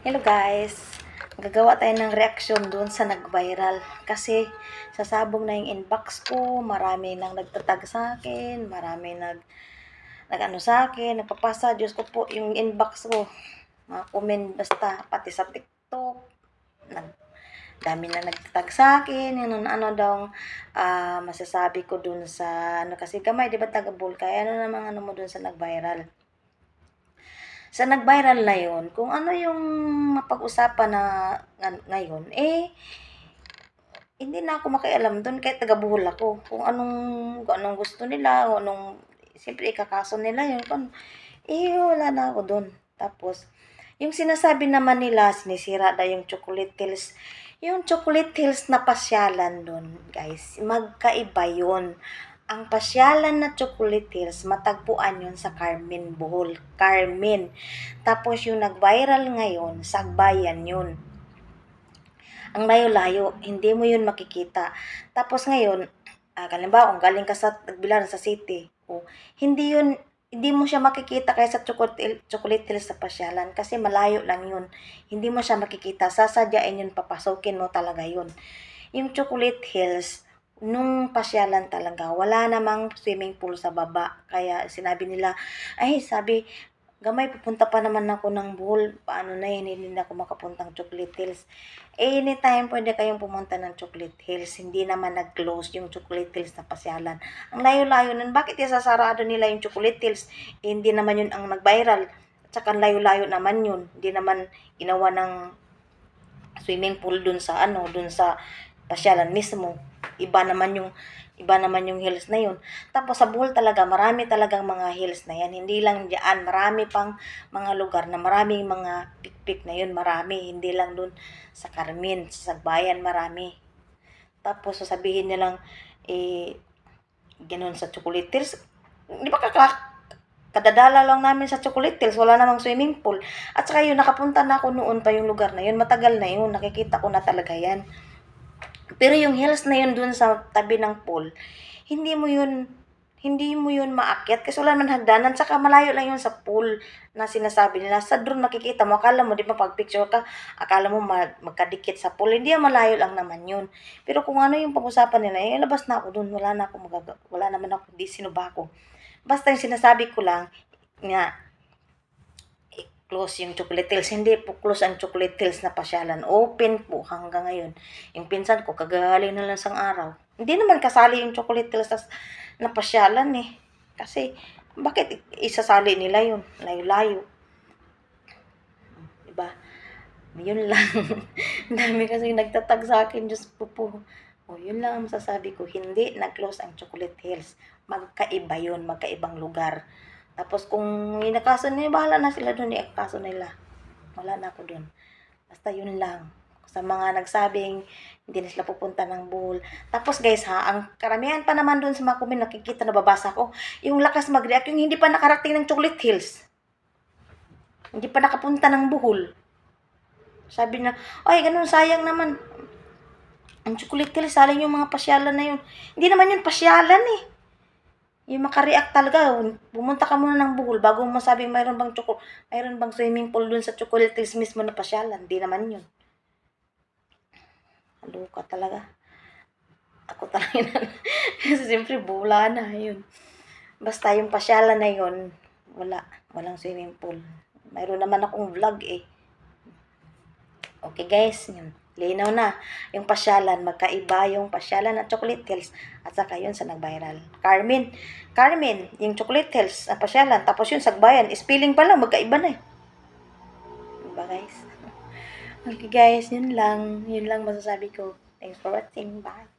Hello guys! Gagawa tayo ng reaction doon sa nag-viral. Kasi sasabog na yung inbox ko, marami nang nagtatag sa akin, marami nag-ano sa akin, nagpapasa, Diyos ko po, yung inbox ko, mga comment basta, pati sa TikTok, nag, dami na nagtatag sa akin, yun, ano daw, masasabi ko doon sa, ano kasi gamay, di ba taga-bull, kaya ano namang ano mo doon sa nag-viral. Sa nag-viral na yun, kung ano yung mapag-usapan na ngayon, hindi na ako makialam doon kahit taga-Bohol ako. Kung anong gusto nila, kung anong, siyempre ikakaso nila yun. Wala na ako doon. Tapos, yung sinasabi naman nila, sinisira na yung Chocolate Hills. Yung Chocolate Hills na pasyalan doon, guys, magkaiba yun. Ang pasyalan na Chocolate Hills, matagpuan yun sa Carmen, Bohol. Carmen. Tapos yung nag-viral ngayon, Sagbayan yun. Ang layo-layo, hindi mo yun makikita. Tapos ngayon, halimbawa kung galing ka sa Tagbilaran, sa city, hindi mo siya makikita kaysa Chocolate Hills sa pasyalan kasi malayo lang yun. Hindi mo siya makikita, sasadyain yun, papasokin mo talaga yun. Yung Chocolate Hills, nung pasyalan talaga, wala namang swimming pool sa baba. Kaya sinabi nila, gamay, pupunta pa naman ako ng Bohol. Paano na yun, hindi na ako makapuntang Chocolate Hills. Anytime pwede kayong pumunta ng Chocolate Hills. Hindi naman nag-close yung Chocolate Hills na pasyalan. Ang layo-layo nun, bakit isasarado nila yung Chocolate Hills? Hindi naman yun ang nag-viral. At saka layo-layo naman yun. Hindi naman ginawa ng swimming pool dun sa pasyalan mismo. Iba naman yung hills na yun. Tapos sa Bohol talaga, marami talagang mga hills na yan. Hindi lang diyan, marami pang mga lugar na maraming mga pikpik na yun, marami. Hindi lang dun sa Carmen, sa Sagbayan, marami. Tapos sasabihin nilang, ganoon sa Chocolate Hills. Di ba kadadala lang namin sa Chocolate Hills, wala namang swimming pool. At saka yun, nakapunta na ako noon pa yung lugar na yun, matagal na yun, nakikita ko na talaga yan. Pero yung hills na yun dun sa tabi ng pool, hindi mo yun maakyat kasi wala naman hagdanan, saka malayo lang yun sa pool na sinasabi nila. Sa drone makikita mo, akala mo, di ba, pag picture ka, akala mo magkadikit sa pool. Hindi, malayo lang naman yun. Pero kung ano yung pag-usapan nila, labas na ako dun, wala naman ako, di sinuba ko. Basta yung sinasabi ko lang, nga, close yung Chocolate Hills. Hindi po close ang Chocolate Hills na pasyalan. Open po hanggang ngayon. Yung pinsan ko, kagaling na lang sang araw. Hindi naman kasali yung Chocolate Hills na pasyalan eh. Kasi, bakit isasali nila yun? Layo-layo. Diba? Yun lang. Ang dami kasi nagtatag sa akin. Diyos po po. Yun lang ang masasabi ko. Hindi nag-close ang Chocolate Hills. Magkaiba yun. Magkaibang lugar. Tapos kung inakaso nila, bahala na sila doon, iakaso nila. Wala na ako doon. Basta yun lang. Sa mga nagsabing hindi na sila pupunta ng Bohol. Tapos guys ha, ang karamihan pa naman doon sa mga comment nakikita, nababasa ko, yung lakas mag-react, yung hindi pa nakarating ng Chocolate Hills. Hindi pa nakapunta ng Bohol. Sabi na, ay ganun, sayang naman. Ang Chocolate Hills, saling yung mga pasyalan na yun. Hindi naman yun pasyalan eh. Yung makareact talaga, pumunta ka muna ng Bohol bago mo masabing mayroon bang swimming pool dun sa Chocolate Hills mismo na pasyalan. Di naman yun. Haluka talaga. Ako talaga na. Kasi siyempre, bula na yun. Basta yung pasyalan na yun, walang swimming pool. Mayroon naman akong vlog eh. Okay guys, yun. Linaw na. Yung pasyalan, magkaiba yung pasyalan at Chocolate Hills at saka yun sa nag-viral. Carmen, yung Chocolate Hills na pasyalan, tapos yun Sagbayan, spelling pa lang, magkaiba na eh. Diba guys? Okay guys, yun lang masasabi ko. Thanks for watching. Bye.